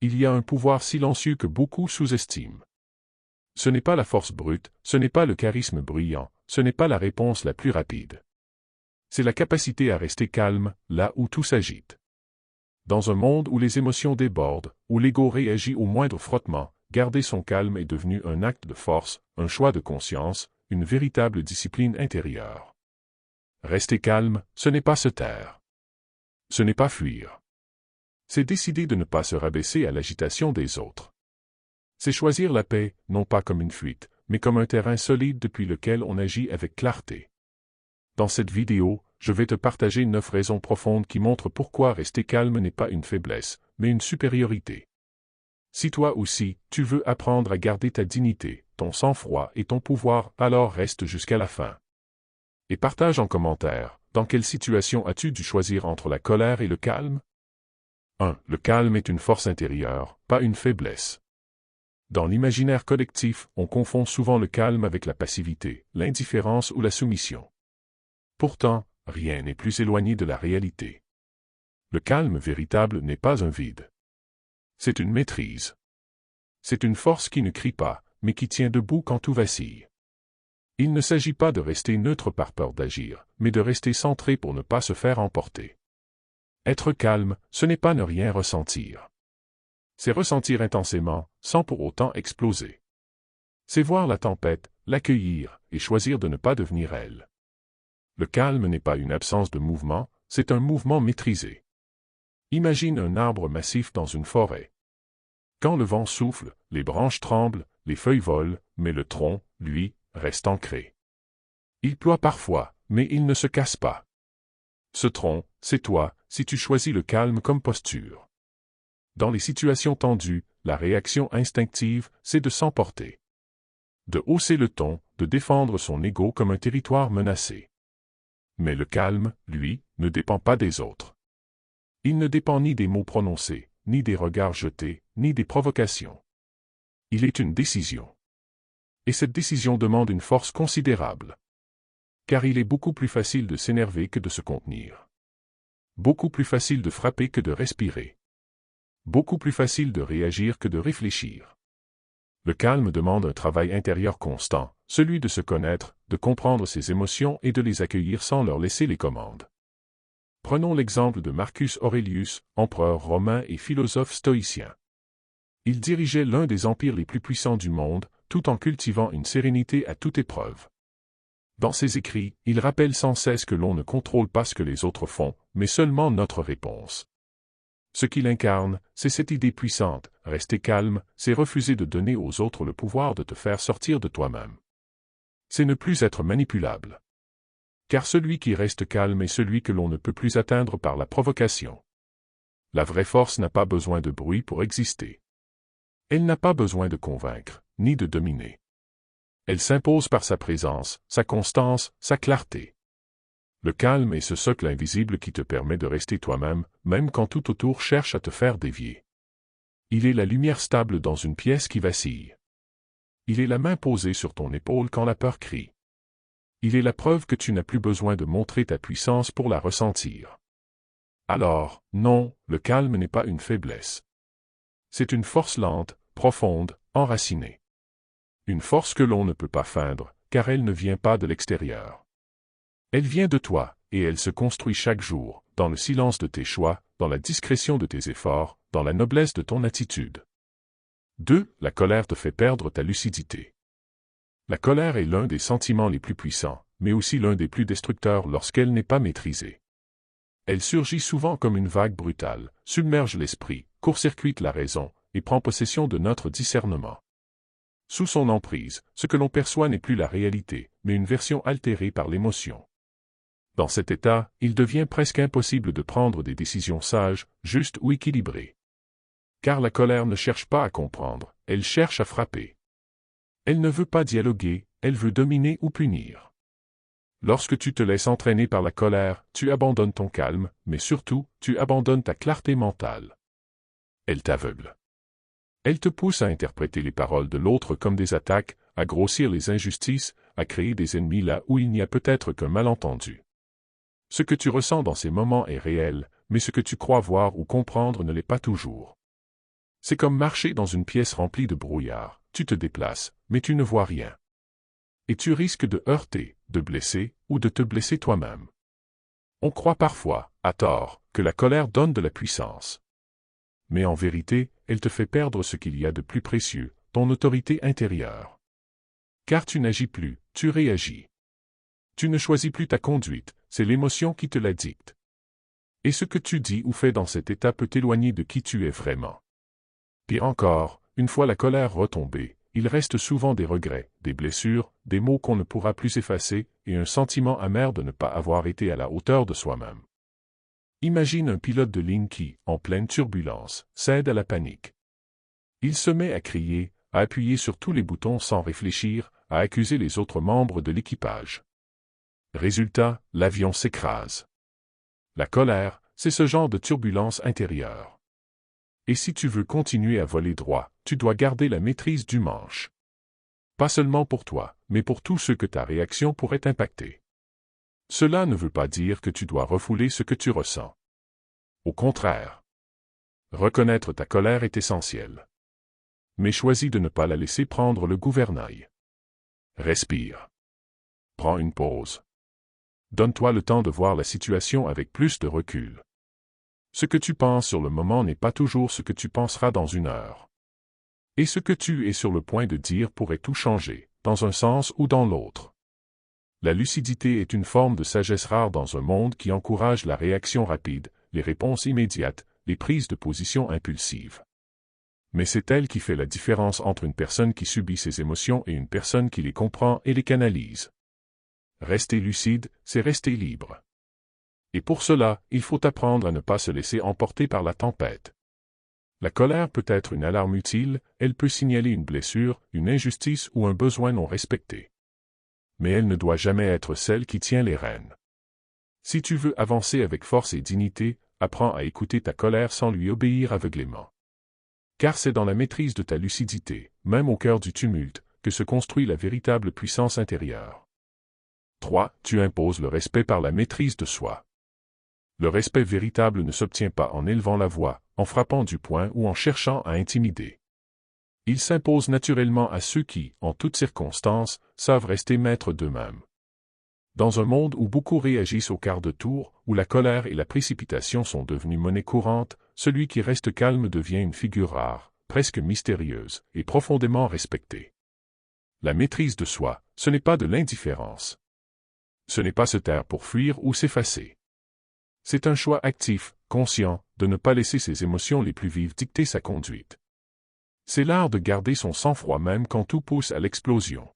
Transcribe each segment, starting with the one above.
Il y a un pouvoir silencieux que beaucoup sous-estiment. Ce n'est pas la force brute, ce n'est pas le charisme bruyant, ce n'est pas la réponse la plus rapide. C'est la capacité à rester calme, là où tout s'agite. Dans un monde où les émotions débordent, où l'ego réagit au moindre frottement, garder son calme est devenu un acte de force, un choix de conscience, une véritable discipline intérieure. Rester calme, ce n'est pas se taire. Ce n'est pas fuir. C'est décider de ne pas se rabaisser à l'agitation des autres. C'est choisir la paix, non pas comme une fuite, mais comme un terrain solide depuis lequel on agit avec clarté. Dans cette vidéo, je vais te partager 9 raisons profondes qui montrent pourquoi rester calme n'est pas une faiblesse, mais une supériorité. Si toi aussi, tu veux apprendre à garder ta dignité, ton sang-froid et ton pouvoir, alors reste jusqu'à la fin. Et partage en commentaire, dans quelle situation as-tu dû choisir entre la colère et le calme? 1. Le calme est une force intérieure, pas une faiblesse. Dans l'imaginaire collectif, on confond souvent le calme avec la passivité, l'indifférence ou la soumission. Pourtant, rien n'est plus éloigné de la réalité. Le calme véritable n'est pas un vide. C'est une maîtrise. C'est une force qui ne crie pas, mais qui tient debout quand tout vacille. Il ne s'agit pas de rester neutre par peur d'agir, mais de rester centré pour ne pas se faire emporter. Être calme, ce n'est pas ne rien ressentir. C'est ressentir intensément, sans pour autant exploser. C'est voir la tempête, l'accueillir, et choisir de ne pas devenir elle. Le calme n'est pas une absence de mouvement, c'est un mouvement maîtrisé. Imagine un arbre massif dans une forêt. Quand le vent souffle, les branches tremblent, les feuilles volent, mais le tronc, lui, reste ancré. Il ploie parfois, mais il ne se casse pas. Ce tronc, c'est toi, si tu choisis le calme comme posture. Dans les situations tendues, la réaction instinctive, c'est de s'emporter. De hausser le ton, de défendre son ego comme un territoire menacé. Mais le calme, lui, ne dépend pas des autres. Il ne dépend ni des mots prononcés, ni des regards jetés, ni des provocations. Il est une décision. Et cette décision demande une force considérable. Car il est beaucoup plus facile de s'énerver que de se contenir. Beaucoup plus facile de frapper que de respirer. Beaucoup plus facile de réagir que de réfléchir. Le calme demande un travail intérieur constant, celui de se connaître, de comprendre ses émotions et de les accueillir sans leur laisser les commandes. Prenons l'exemple de Marcus Aurelius, empereur romain et philosophe stoïcien. Il dirigeait l'un des empires les plus puissants du monde, tout en cultivant une sérénité à toute épreuve. Dans ses écrits, il rappelle sans cesse que l'on ne contrôle pas ce que les autres font, mais seulement notre réponse. Ce qu'il incarne, c'est cette idée puissante, rester calme, c'est refuser de donner aux autres le pouvoir de te faire sortir de toi-même. C'est ne plus être manipulable. Car celui qui reste calme est celui que l'on ne peut plus atteindre par la provocation. La vraie force n'a pas besoin de bruit pour exister. Elle n'a pas besoin de convaincre, ni de dominer. Elle s'impose par sa présence, sa constance, sa clarté. Le calme est ce socle invisible qui te permet de rester toi-même, même quand tout autour cherche à te faire dévier. Il est la lumière stable dans une pièce qui vacille. Il est la main posée sur ton épaule quand la peur crie. Il est la preuve que tu n'as plus besoin de montrer ta puissance pour la ressentir. Alors, non, le calme n'est pas une faiblesse. C'est une force lente, profonde, enracinée. Une force que l'on ne peut pas feindre, car elle ne vient pas de l'extérieur. Elle vient de toi, et elle se construit chaque jour, dans le silence de tes choix, dans la discrétion de tes efforts, dans la noblesse de ton attitude. 2. La colère te fait perdre ta lucidité. La colère est l'un des sentiments les plus puissants, mais aussi l'un des plus destructeurs lorsqu'elle n'est pas maîtrisée. Elle surgit souvent comme une vague brutale, submerge l'esprit, court-circuite la raison, et prend possession de notre discernement. Sous son emprise, ce que l'on perçoit n'est plus la réalité, mais une version altérée par l'émotion. Dans cet état, il devient presque impossible de prendre des décisions sages, justes ou équilibrées. Car la colère ne cherche pas à comprendre, elle cherche à frapper. Elle ne veut pas dialoguer, elle veut dominer ou punir. Lorsque tu te laisses entraîner par la colère, tu abandonnes ton calme, mais surtout, tu abandonnes ta clarté mentale. Elle t'aveugle. Elle te pousse à interpréter les paroles de l'autre comme des attaques, à grossir les injustices, à créer des ennemis là où il n'y a peut-être qu'un malentendu. Ce que tu ressens dans ces moments est réel, mais ce que tu crois voir ou comprendre ne l'est pas toujours. C'est comme marcher dans une pièce remplie de brouillard, tu te déplaces, mais tu ne vois rien. Et tu risques de heurter, de blesser, ou de te blesser toi-même. On croit parfois, à tort, que la colère donne de la puissance. Mais en vérité, elle te fait perdre ce qu'il y a de plus précieux, ton autorité intérieure. Car tu n'agis plus, tu réagis. Tu ne choisis plus ta conduite, c'est l'émotion qui te la dicte. Et ce que tu dis ou fais dans cet état peut t'éloigner de qui tu es vraiment. Pire encore, une fois la colère retombée, il reste souvent des regrets, des blessures, des mots qu'on ne pourra plus effacer, et un sentiment amer de ne pas avoir été à la hauteur de soi-même. Imagine un pilote de ligne qui, en pleine turbulence, cède à la panique. Il se met à crier, à appuyer sur tous les boutons sans réfléchir, à accuser les autres membres de l'équipage. Résultat, l'avion s'écrase. La colère, c'est ce genre de turbulence intérieure. Et si tu veux continuer à voler droit, tu dois garder la maîtrise du manche. Pas seulement pour toi, mais pour tous ceux que ta réaction pourrait impacter. Cela ne veut pas dire que tu dois refouler ce que tu ressens. Au contraire. Reconnaître ta colère est essentiel. Mais choisis de ne pas la laisser prendre le gouvernail. Respire. Prends une pause. Donne-toi le temps de voir la situation avec plus de recul. Ce que tu penses sur le moment n'est pas toujours ce que tu penseras dans une heure. Et ce que tu es sur le point de dire pourrait tout changer, dans un sens ou dans l'autre. La lucidité est une forme de sagesse rare dans un monde qui encourage la réaction rapide, les réponses immédiates, les prises de position impulsives. Mais c'est elle qui fait la différence entre une personne qui subit ses émotions et une personne qui les comprend et les canalise. Rester lucide, c'est rester libre. Et pour cela, il faut apprendre à ne pas se laisser emporter par la tempête. La colère peut être une alarme utile, elle peut signaler une blessure, une injustice ou un besoin non respecté. Mais elle ne doit jamais être celle qui tient les rênes. Si tu veux avancer avec force et dignité, apprends à écouter ta colère sans lui obéir aveuglément. Car c'est dans la maîtrise de ta lucidité, même au cœur du tumulte, que se construit la véritable puissance intérieure. 3. Tu imposes le respect par la maîtrise de soi. Le respect véritable ne s'obtient pas en élevant la voix, en frappant du poing ou en cherchant à intimider. Il s'impose naturellement à ceux qui, en toutes circonstances, savent rester maîtres d'eux-mêmes. Dans un monde où beaucoup réagissent au quart de tour, où la colère et la précipitation sont devenues monnaie courante, celui qui reste calme devient une figure rare, presque mystérieuse, et profondément respectée. La maîtrise de soi, ce n'est pas de l'indifférence. Ce n'est pas se taire pour fuir ou s'effacer. C'est un choix actif, conscient, de ne pas laisser ses émotions les plus vives dicter sa conduite. C'est l'art de garder son sang-froid même quand tout pousse à l'explosion.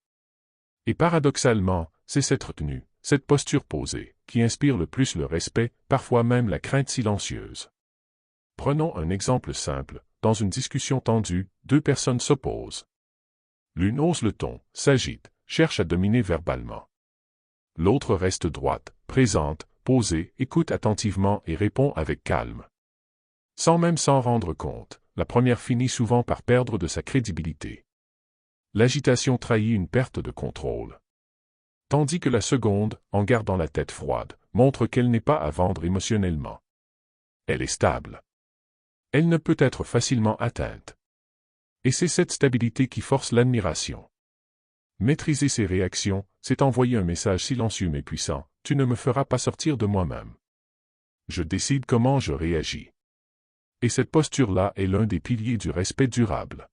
Et paradoxalement, c'est cette retenue, cette posture posée, qui inspire le plus le respect, parfois même la crainte silencieuse. Prenons un exemple simple, dans une discussion tendue, deux personnes s'opposent. L'une hausse le ton, s'agite, cherche à dominer verbalement. L'autre reste droite, présente, posée, écoute attentivement et répond avec calme. Sans même s'en rendre compte, la première finit souvent par perdre de sa crédibilité. L'agitation trahit une perte de contrôle. Tandis que la seconde, en gardant la tête froide, montre qu'elle n'est pas à vendre émotionnellement. Elle est stable. Elle ne peut être facilement atteinte. Et c'est cette stabilité qui force l'admiration. Maîtriser ses réactions, c'est envoyer un message silencieux mais puissant, tu ne me feras pas sortir de moi-même. Je décide comment je réagis. Et cette posture-là est l'un des piliers du respect durable.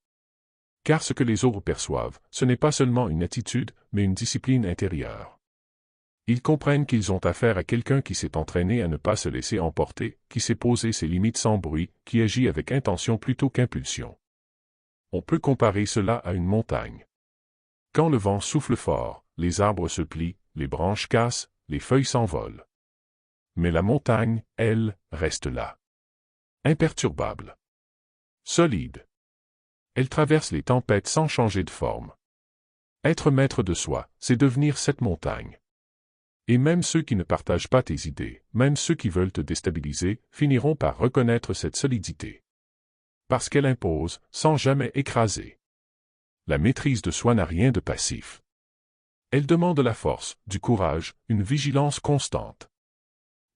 Car ce que les autres perçoivent, ce n'est pas seulement une attitude, mais une discipline intérieure. Ils comprennent qu'ils ont affaire à quelqu'un qui s'est entraîné à ne pas se laisser emporter, qui sait poser ses limites sans bruit, qui agit avec intention plutôt qu'impulsion. On peut comparer cela à une montagne. Quand le vent souffle fort, les arbres se plient, les branches cassent, les feuilles s'envolent. Mais la montagne, elle, reste là. Imperturbable. Solide. Elle traverse les tempêtes sans changer de forme. Être maître de soi, c'est devenir cette montagne. Et même ceux qui ne partagent pas tes idées, même ceux qui veulent te déstabiliser, finiront par reconnaître cette solidité. Parce qu'elle impose, sans jamais écraser. La maîtrise de soi n'a rien de passif. Elle demande la force, du courage, une vigilance constante.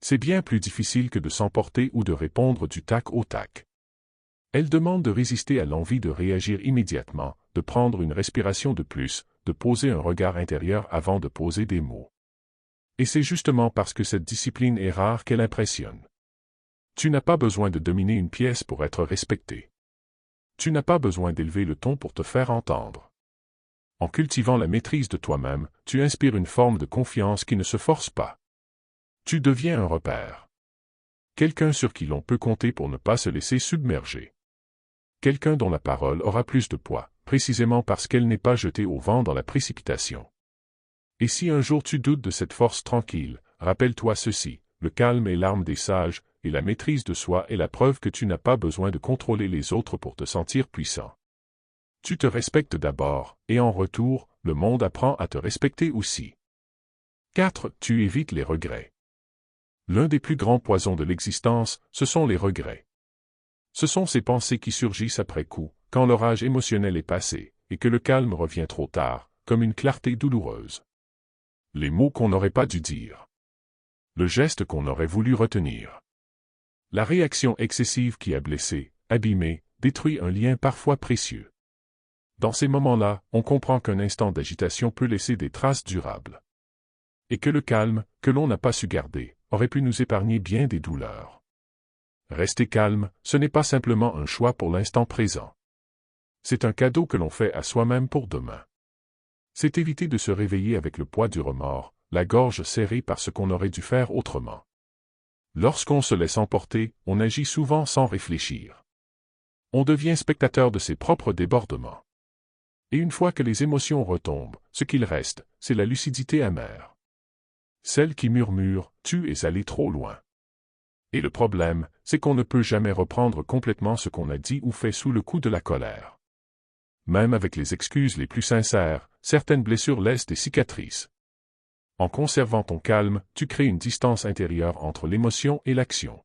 C'est bien plus difficile que de s'emporter ou de répondre du tac au tac. Elle demande de résister à l'envie de réagir immédiatement, de prendre une respiration de plus, de poser un regard intérieur avant de poser des mots. Et c'est justement parce que cette discipline est rare qu'elle impressionne. Tu n'as pas besoin de dominer une pièce pour être respecté. Tu n'as pas besoin d'élever le ton pour te faire entendre. En cultivant la maîtrise de toi-même, tu inspires une forme de confiance qui ne se force pas. Tu deviens un repère. Quelqu'un sur qui l'on peut compter pour ne pas se laisser submerger. Quelqu'un dont la parole aura plus de poids, précisément parce qu'elle n'est pas jetée au vent dans la précipitation. Et si un jour tu doutes de cette force tranquille, rappelle-toi ceci, le calme est l'arme des sages, et la maîtrise de soi est la preuve que tu n'as pas besoin de contrôler les autres pour te sentir puissant. Tu te respectes d'abord, et en retour, le monde apprend à te respecter aussi. 4. Tu évites les regrets. L'un des plus grands poisons de l'existence, ce sont les regrets. Ce sont ces pensées qui surgissent après coup, quand l'orage émotionnel est passé, et que le calme revient trop tard, comme une clarté douloureuse. Les mots qu'on n'aurait pas dû dire. Le geste qu'on aurait voulu retenir. La réaction excessive qui a blessé, abîmé, détruit un lien parfois précieux. Dans ces moments-là, on comprend qu'un instant d'agitation peut laisser des traces durables. Et que le calme, que l'on n'a pas su garder, aurait pu nous épargner bien des douleurs. Rester calme, ce n'est pas simplement un choix pour l'instant présent. C'est un cadeau que l'on fait à soi-même pour demain. C'est éviter de se réveiller avec le poids du remords, la gorge serrée par ce qu'on aurait dû faire autrement. Lorsqu'on se laisse emporter, on agit souvent sans réfléchir. On devient spectateur de ses propres débordements. Et une fois que les émotions retombent, ce qu'il reste, c'est la lucidité amère. Celle qui murmure « tu es allé trop loin ». Et le problème, c'est qu'on ne peut jamais reprendre complètement ce qu'on a dit ou fait sous le coup de la colère. Même avec les excuses les plus sincères, certaines blessures laissent des cicatrices. En conservant ton calme, tu crées une distance intérieure entre l'émotion et l'action.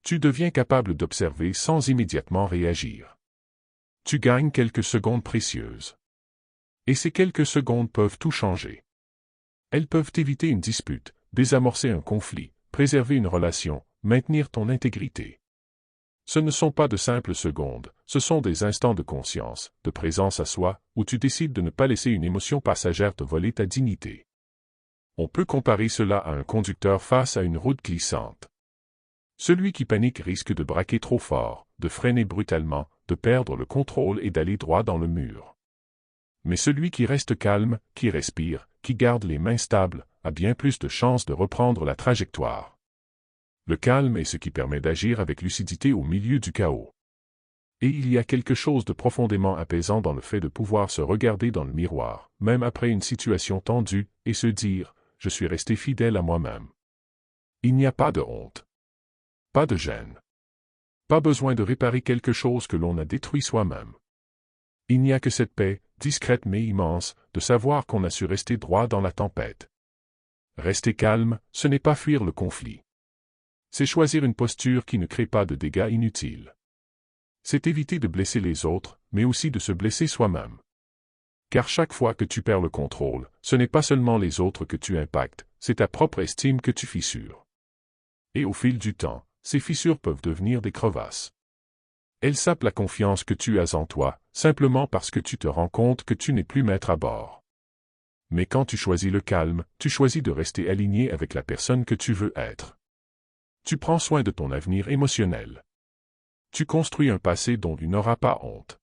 Tu deviens capable d'observer sans immédiatement réagir. Tu gagnes quelques secondes précieuses. Et ces quelques secondes peuvent tout changer. Elles peuvent éviter une dispute, désamorcer un conflit, préserver une relation, maintenir ton intégrité. Ce ne sont pas de simples secondes, ce sont des instants de conscience, de présence à soi, où tu décides de ne pas laisser une émotion passagère te voler ta dignité. On peut comparer cela à un conducteur face à une route glissante. Celui qui panique risque de braquer trop fort, de freiner brutalement, de perdre le contrôle et d'aller droit dans le mur. Mais celui qui reste calme, qui respire, qui garde les mains stables, a bien plus de chances de reprendre la trajectoire. Le calme est ce qui permet d'agir avec lucidité au milieu du chaos. Et il y a quelque chose de profondément apaisant dans le fait de pouvoir se regarder dans le miroir, même après une situation tendue, et se dire « je suis resté fidèle à moi-même ». Il n'y a pas de honte. Pas de gêne. Pas besoin de réparer quelque chose que l'on a détruit soi-même. Il n'y a que cette paix, discrète mais immense, de savoir qu'on a su rester droit dans la tempête. Rester calme, ce n'est pas fuir le conflit. C'est choisir une posture qui ne crée pas de dégâts inutiles. C'est éviter de blesser les autres, mais aussi de se blesser soi-même. Car chaque fois que tu perds le contrôle, ce n'est pas seulement les autres que tu impactes, c'est ta propre estime que tu fissures. Et au fil du temps, ces fissures peuvent devenir des crevasses. Elles sapent la confiance que tu as en toi, simplement parce que tu te rends compte que tu n'es plus maître à bord. Mais quand tu choisis le calme, tu choisis de rester aligné avec la personne que tu veux être. Tu prends soin de ton avenir émotionnel. Tu construis un passé dont tu n'auras pas honte.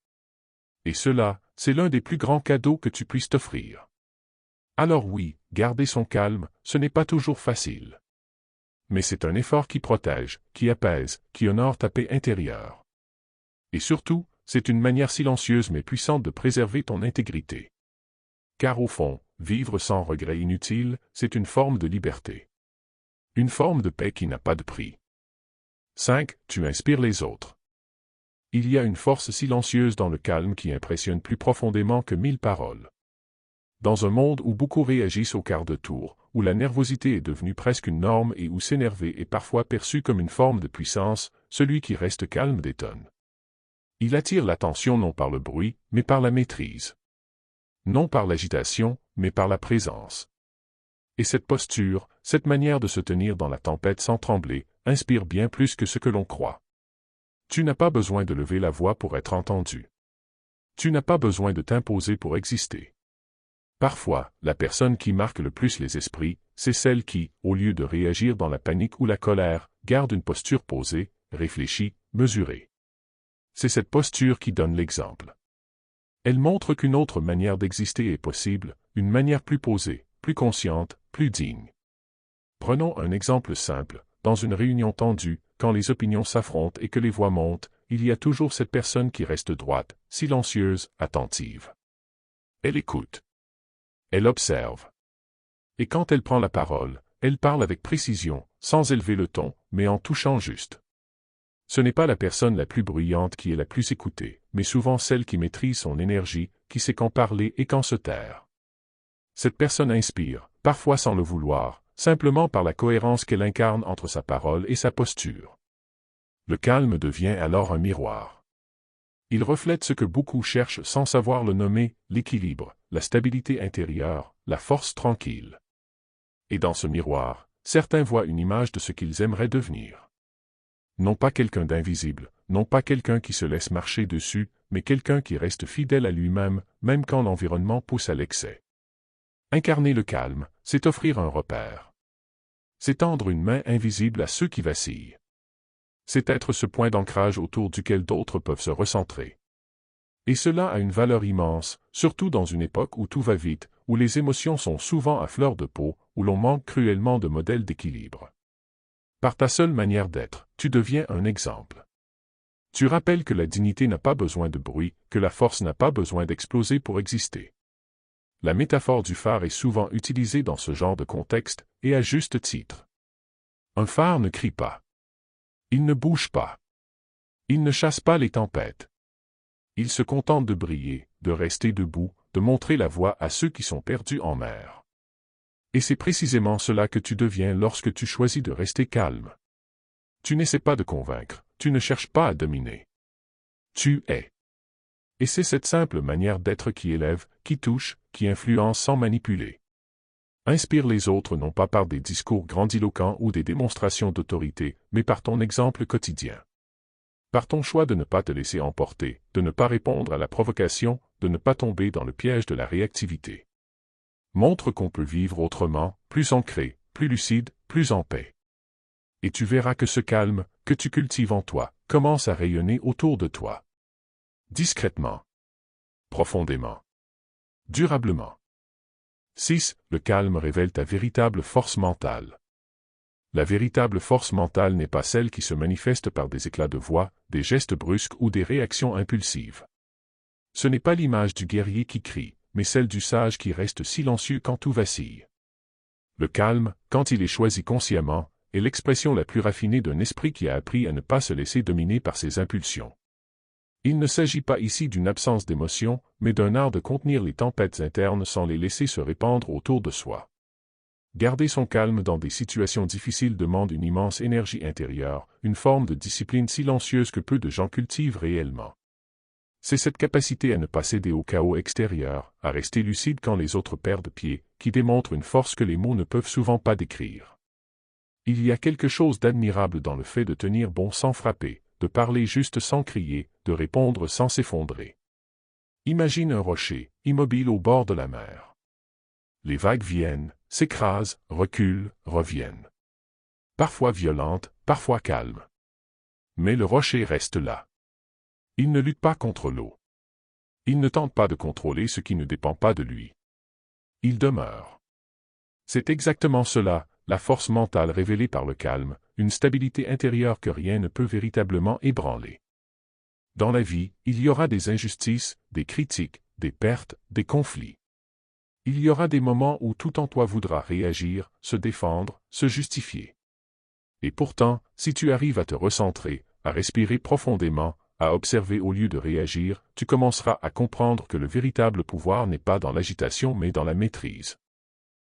Et cela, c'est l'un des plus grands cadeaux que tu puisses t'offrir. Alors oui, garder son calme, ce n'est pas toujours facile. Mais c'est un effort qui protège, qui apaise, qui honore ta paix intérieure. Et surtout, c'est une manière silencieuse mais puissante de préserver ton intégrité. Car au fond, vivre sans regret inutile, c'est une forme de liberté. Une forme de paix qui n'a pas de prix. 5. Tu inspires les autres. Il y a une force silencieuse dans le calme qui impressionne plus profondément que 1000 paroles. Dans un monde où beaucoup réagissent au quart de tour, où la nervosité est devenue presque une norme et où s'énerver est parfois perçu comme une forme de puissance, celui qui reste calme détonne. Il attire l'attention non par le bruit, mais par la maîtrise. Non par l'agitation, mais par la présence. Et cette posture, cette manière de se tenir dans la tempête sans trembler, inspire bien plus que ce que l'on croit. Tu n'as pas besoin de lever la voix pour être entendu. Tu n'as pas besoin de t'imposer pour exister. Parfois, la personne qui marque le plus les esprits, c'est celle qui, au lieu de réagir dans la panique ou la colère, garde une posture posée, réfléchie, mesurée. C'est cette posture qui donne l'exemple. Elle montre qu'une autre manière d'exister est possible, une manière plus posée, plus consciente, plus digne. Prenons un exemple simple. Dans une réunion tendue, quand les opinions s'affrontent et que les voix montent, il y a toujours cette personne qui reste droite, silencieuse, attentive. Elle écoute. Elle observe. Et quand elle prend la parole, elle parle avec précision, sans élever le ton, mais en touchant juste. Ce n'est pas la personne la plus bruyante qui est la plus écoutée, mais souvent celle qui maîtrise son énergie, qui sait quand parler et quand se taire. Cette personne inspire, parfois sans le vouloir, simplement par la cohérence qu'elle incarne entre sa parole et sa posture. Le calme devient alors un miroir. Il reflète ce que beaucoup cherchent sans savoir le nommer, l'équilibre, la stabilité intérieure, la force tranquille. Et dans ce miroir, certains voient une image de ce qu'ils aimeraient devenir. Non pas quelqu'un d'invisible, non pas quelqu'un qui se laisse marcher dessus, mais quelqu'un qui reste fidèle à lui-même, même quand l'environnement pousse à l'excès. Incarner le calme, c'est offrir un repère. C'est tendre une main invisible à ceux qui vacillent. C'est être ce point d'ancrage autour duquel d'autres peuvent se recentrer. Et cela a une valeur immense, surtout dans une époque où tout va vite, où les émotions sont souvent à fleur de peau, où l'on manque cruellement de modèles d'équilibre. Par ta seule manière d'être, tu deviens un exemple. Tu rappelles que la dignité n'a pas besoin de bruit, que la force n'a pas besoin d'exploser pour exister. La métaphore du phare est souvent utilisée dans ce genre de contexte, et à juste titre. Un phare ne crie pas. Il ne bouge pas. Il ne chasse pas les tempêtes. Il se contente de briller, de rester debout, de montrer la voie à ceux qui sont perdus en mer. Et c'est précisément cela que tu deviens lorsque tu choisis de rester calme. Tu n'essaies pas de convaincre, tu ne cherches pas à dominer. Tu es. Et c'est cette simple manière d'être qui élève, qui touche, qui influence sans manipuler. Inspire les autres non pas par des discours grandiloquents ou des démonstrations d'autorité, mais par ton exemple quotidien. Par ton choix de ne pas te laisser emporter, de ne pas répondre à la provocation, de ne pas tomber dans le piège de la réactivité. Montre qu'on peut vivre autrement, plus ancré, plus lucide, plus en paix. Et tu verras que ce calme, que tu cultives en toi, commence à rayonner autour de toi. Discrètement. Profondément. Durablement. 6. Le calme révèle ta véritable force mentale. La véritable force mentale n'est pas celle qui se manifeste par des éclats de voix, des gestes brusques ou des réactions impulsives. Ce n'est pas l'image du guerrier qui crie, mais celle du sage qui reste silencieux quand tout vacille. Le calme, quand il est choisi consciemment, est l'expression la plus raffinée d'un esprit qui a appris à ne pas se laisser dominer par ses impulsions. Il ne s'agit pas ici d'une absence d'émotion, mais d'un art de contenir les tempêtes internes sans les laisser se répandre autour de soi. Garder son calme dans des situations difficiles demande une immense énergie intérieure, une forme de discipline silencieuse que peu de gens cultivent réellement. C'est cette capacité à ne pas céder au chaos extérieur, à rester lucide quand les autres perdent pied, qui démontre une force que les mots ne peuvent souvent pas décrire. Il y a quelque chose d'admirable dans le fait de tenir bon sans frapper, de parler juste sans crier, de répondre sans s'effondrer. Imagine un rocher, immobile au bord de la mer. Les vagues viennent, s'écrasent, reculent, reviennent. Parfois violentes, parfois calmes. Mais le rocher reste là. Il ne lutte pas contre l'eau. Il ne tente pas de contrôler ce qui ne dépend pas de lui. Il demeure. C'est exactement cela, la force mentale révélée par le calme, une stabilité intérieure que rien ne peut véritablement ébranler. Dans la vie, il y aura des injustices, des critiques, des pertes, des conflits. Il y aura des moments où tout en toi voudra réagir, se défendre, se justifier. Et pourtant, si tu arrives à te recentrer, à respirer profondément, à observer au lieu de réagir, tu commenceras à comprendre que le véritable pouvoir n'est pas dans l'agitation mais dans la maîtrise.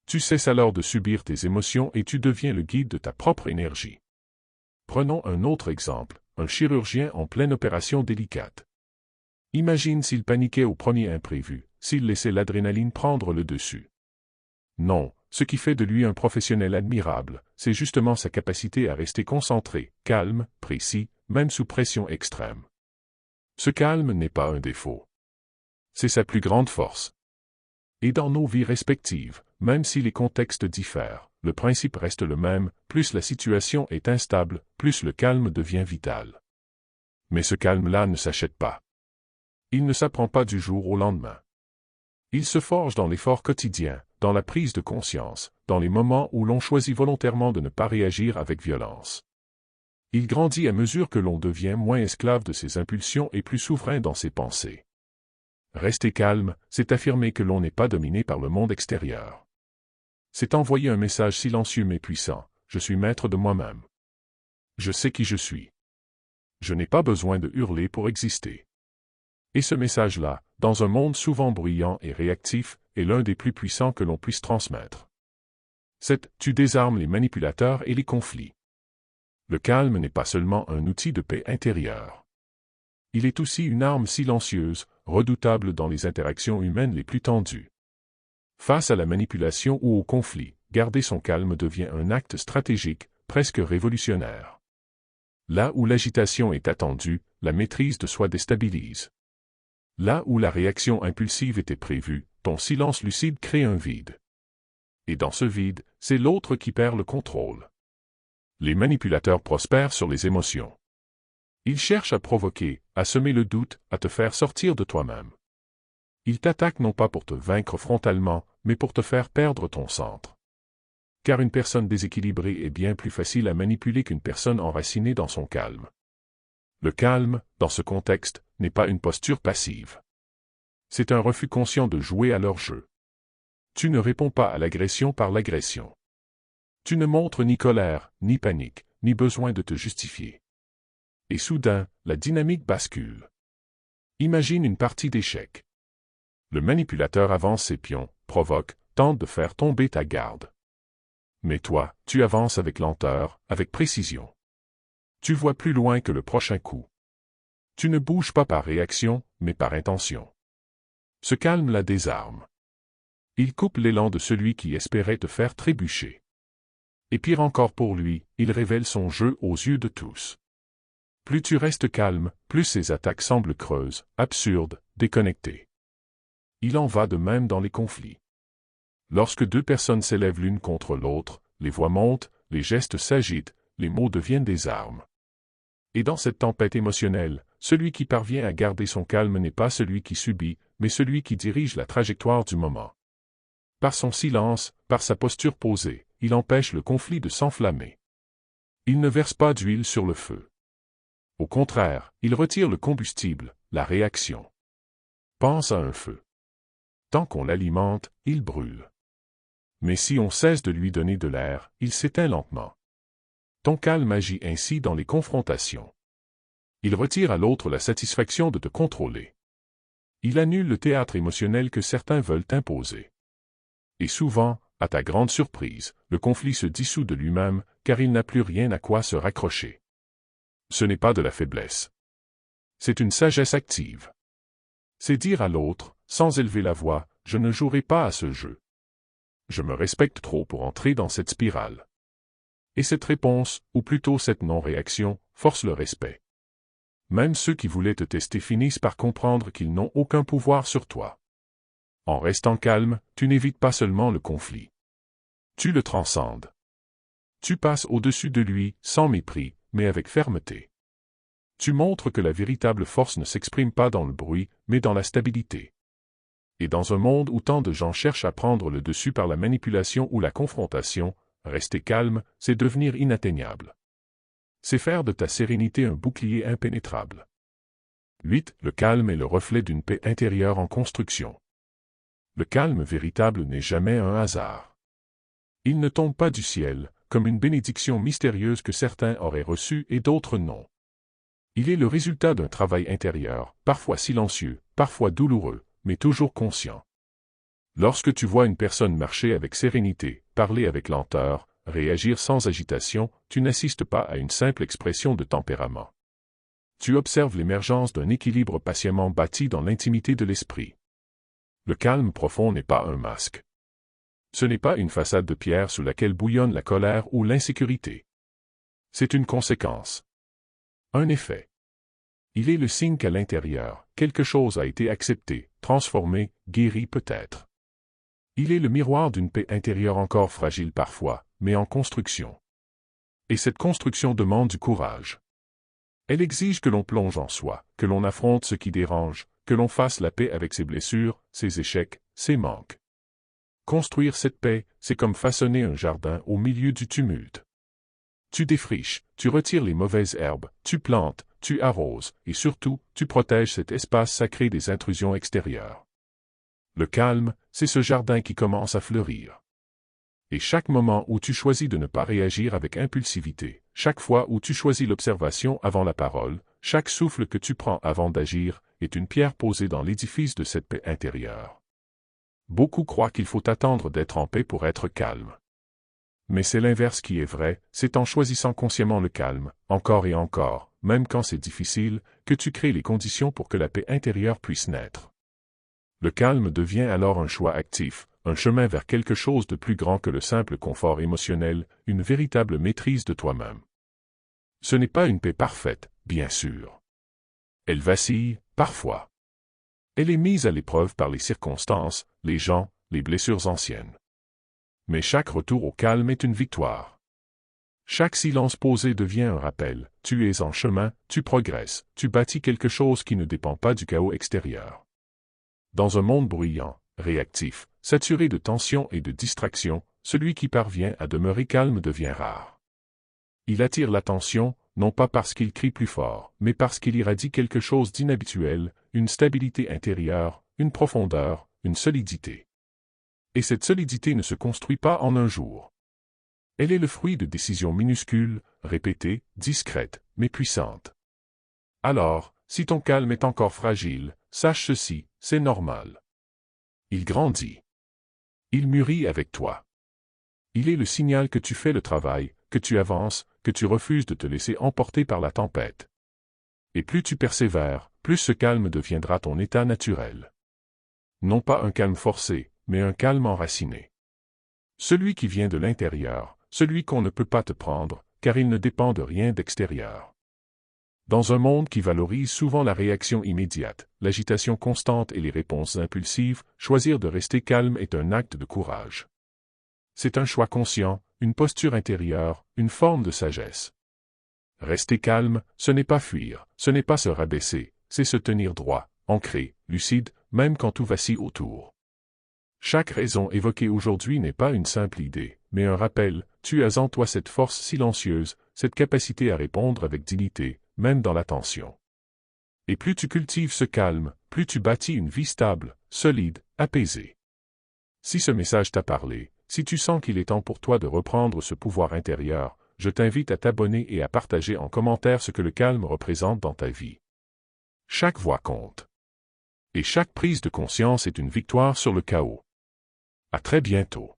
Tu cesses alors de subir tes émotions et tu deviens le guide de ta propre énergie. Prenons un autre exemple, un chirurgien en pleine opération délicate. Imagine s'il paniquait au premier imprévu, s'il laissait l'adrénaline prendre le dessus. Non, ce qui fait de lui un professionnel admirable, c'est justement sa capacité à rester concentré, calme, précis, même sous pression extrême. Ce calme n'est pas un défaut. C'est sa plus grande force. Et dans nos vies respectives, même si les contextes diffèrent, le principe reste le même, plus la situation est instable, plus le calme devient vital. Mais ce calme-là ne s'achète pas. Il ne s'apprend pas du jour au lendemain. Il se forge dans l'effort quotidien, dans la prise de conscience, dans les moments où l'on choisit volontairement de ne pas réagir avec violence. Il grandit à mesure que l'on devient moins esclave de ses impulsions et plus souverain dans ses pensées. Rester calme, c'est affirmer que l'on n'est pas dominé par le monde extérieur. C'est envoyer un message silencieux mais puissant: je suis maître de moi-même. Je sais qui je suis. Je n'ai pas besoin de hurler pour exister. Et ce message-là, dans un monde souvent bruyant et réactif, est l'un des plus puissants que l'on puisse transmettre. 7. Tu désarmes les manipulateurs et les conflits. Le calme n'est pas seulement un outil de paix intérieure. Il est aussi une arme silencieuse, redoutable dans les interactions humaines les plus tendues. Face à la manipulation ou au conflit, garder son calme devient un acte stratégique, presque révolutionnaire. Là où l'agitation est attendue, la maîtrise de soi déstabilise. Là où la réaction impulsive était prévue, ton silence lucide crée un vide. Et dans ce vide, c'est l'autre qui perd le contrôle. Les manipulateurs prospèrent sur les émotions. Ils cherchent à provoquer, à semer le doute, à te faire sortir de toi-même. Ils t'attaquent non pas pour te vaincre frontalement, mais pour te faire perdre ton centre. Car une personne déséquilibrée est bien plus facile à manipuler qu'une personne enracinée dans son calme. Le calme, dans ce contexte, n'est pas une posture passive. C'est un refus conscient de jouer à leur jeu. Tu ne réponds pas à l'agression par l'agression. Tu ne montres ni colère, ni panique, ni besoin de te justifier. Et soudain, la dynamique bascule. Imagine une partie d'échecs. Le manipulateur avance ses pions, provoque, tente de faire tomber ta garde. Mais toi, tu avances avec lenteur, avec précision. Tu vois plus loin que le prochain coup. Tu ne bouges pas par réaction, mais par intention. Ce calme la désarme. Il coupe l'élan de celui qui espérait te faire trébucher. Et pire encore pour lui, il révèle son jeu aux yeux de tous. Plus tu restes calme, plus ses attaques semblent creuses, absurdes, déconnectées. Il en va de même dans les conflits. Lorsque deux personnes s'élèvent l'une contre l'autre, les voix montent, les gestes s'agitent, les mots deviennent des armes. Et dans cette tempête émotionnelle, celui qui parvient à garder son calme n'est pas celui qui subit, mais celui qui dirige la trajectoire du moment. Par son silence, par sa posture posée, il empêche le conflit de s'enflammer. Il ne verse pas d'huile sur le feu. Au contraire, il retire le combustible, la réaction. Pense à un feu. Tant qu'on l'alimente, il brûle. Mais si on cesse de lui donner de l'air, il s'éteint lentement. Ton calme agit ainsi dans les confrontations. Il retire à l'autre la satisfaction de te contrôler. Il annule le théâtre émotionnel que certains veulent imposer. Et souvent, à ta grande surprise, le conflit se dissout de lui-même, car il n'a plus rien à quoi se raccrocher. Ce n'est pas de la faiblesse. C'est une sagesse active. C'est dire à l'autre, sans élever la voix, je ne jouerai pas à ce jeu. Je me respecte trop pour entrer dans cette spirale. Et cette réponse, ou plutôt cette non-réaction, force le respect. Même ceux qui voulaient te tester finissent par comprendre qu'ils n'ont aucun pouvoir sur toi. En restant calme, tu n'évites pas seulement le conflit. Tu le transcendes. Tu passes au-dessus de lui, sans mépris, mais avec fermeté. Tu montres que la véritable force ne s'exprime pas dans le bruit, mais dans la stabilité. Et dans un monde où tant de gens cherchent à prendre le dessus par la manipulation ou la confrontation, rester calme, c'est devenir inatteignable. C'est faire de ta sérénité un bouclier impénétrable. 8. Le calme est le reflet d'une paix intérieure en construction. Le calme véritable n'est jamais un hasard. Il ne tombe pas du ciel, comme une bénédiction mystérieuse que certains auraient reçue et d'autres non. Il est le résultat d'un travail intérieur, parfois silencieux, parfois douloureux, mais toujours conscient. Lorsque tu vois une personne marcher avec sérénité, parler avec lenteur, réagir sans agitation, tu n'assistes pas à une simple expression de tempérament. Tu observes l'émergence d'un équilibre patiemment bâti dans l'intimité de l'esprit. Le calme profond n'est pas un masque. Ce n'est pas une façade de pierre sous laquelle bouillonne la colère ou l'insécurité. C'est une conséquence. Un effet. Il est le signe qu'à l'intérieur, quelque chose a été accepté, transformé, guéri peut-être. Il est le miroir d'une paix intérieure encore fragile parfois, mais en construction. Et cette construction demande du courage. Elle exige que l'on plonge en soi, que l'on affronte ce qui dérange, que l'on fasse la paix avec ses blessures, ses échecs, ses manques. Construire cette paix, c'est comme façonner un jardin au milieu du tumulte. Tu défriches, tu retires les mauvaises herbes, tu plantes, tu arroses, et surtout, tu protèges cet espace sacré des intrusions extérieures. Le calme, c'est ce jardin qui commence à fleurir. Et chaque moment où tu choisis de ne pas réagir avec impulsivité, chaque fois où tu choisis l'observation avant la parole, chaque souffle que tu prends avant d'agir, est une pierre posée dans l'édifice de cette paix intérieure. Beaucoup croient qu'il faut attendre d'être en paix pour être calme. Mais c'est l'inverse qui est vrai, c'est en choisissant consciemment le calme, encore et encore, même quand c'est difficile, que tu crées les conditions pour que la paix intérieure puisse naître. Le calme devient alors un choix actif, un chemin vers quelque chose de plus grand que le simple confort émotionnel, une véritable maîtrise de toi-même. Ce n'est pas une paix parfaite, bien sûr. Elle vacille, parfois. Elle est mise à l'épreuve par les circonstances, les gens, les blessures anciennes. Mais chaque retour au calme est une victoire. Chaque silence posé devient un rappel, tu es en chemin, tu progresses, tu bâtis quelque chose qui ne dépend pas du chaos extérieur. Dans un monde bruyant, réactif, saturé de tensions et de distractions, celui qui parvient à demeurer calme devient rare. Il attire l'attention, non pas parce qu'il crie plus fort, mais parce qu'il irradie quelque chose d'inhabituel, une stabilité intérieure, une profondeur, une solidité. Et cette solidité ne se construit pas en un jour. Elle est le fruit de décisions minuscules, répétées, discrètes, mais puissantes. Alors, si ton calme est encore fragile, sache ceci, c'est normal. Il grandit. Il mûrit avec toi. Il est le signal que tu fais le travail, que tu avances, que tu refuses de te laisser emporter par la tempête. Et plus tu persévères, plus ce calme deviendra ton état naturel. Non pas un calme forcé, mais un calme enraciné. Celui qui vient de l'intérieur, celui qu'on ne peut pas te prendre, car il ne dépend de rien d'extérieur. Dans un monde qui valorise souvent la réaction immédiate, l'agitation constante et les réponses impulsives, choisir de rester calme est un acte de courage. C'est un choix conscient, une posture intérieure, une forme de sagesse. Rester calme, ce n'est pas fuir, ce n'est pas se rabaisser, c'est se tenir droit, ancré, lucide, même quand tout vacille autour. Chaque raison évoquée aujourd'hui n'est pas une simple idée, mais un rappel, tu as en toi cette force silencieuse, cette capacité à répondre avec dignité, même dans la tension. Et plus tu cultives ce calme, plus tu bâtis une vie stable, solide, apaisée. Si ce message t'a parlé, si tu sens qu'il est temps pour toi de reprendre ce pouvoir intérieur, je t'invite à t'abonner et à partager en commentaire ce que le calme représente dans ta vie. Chaque voix compte. Et chaque prise de conscience est une victoire sur le chaos. À très bientôt.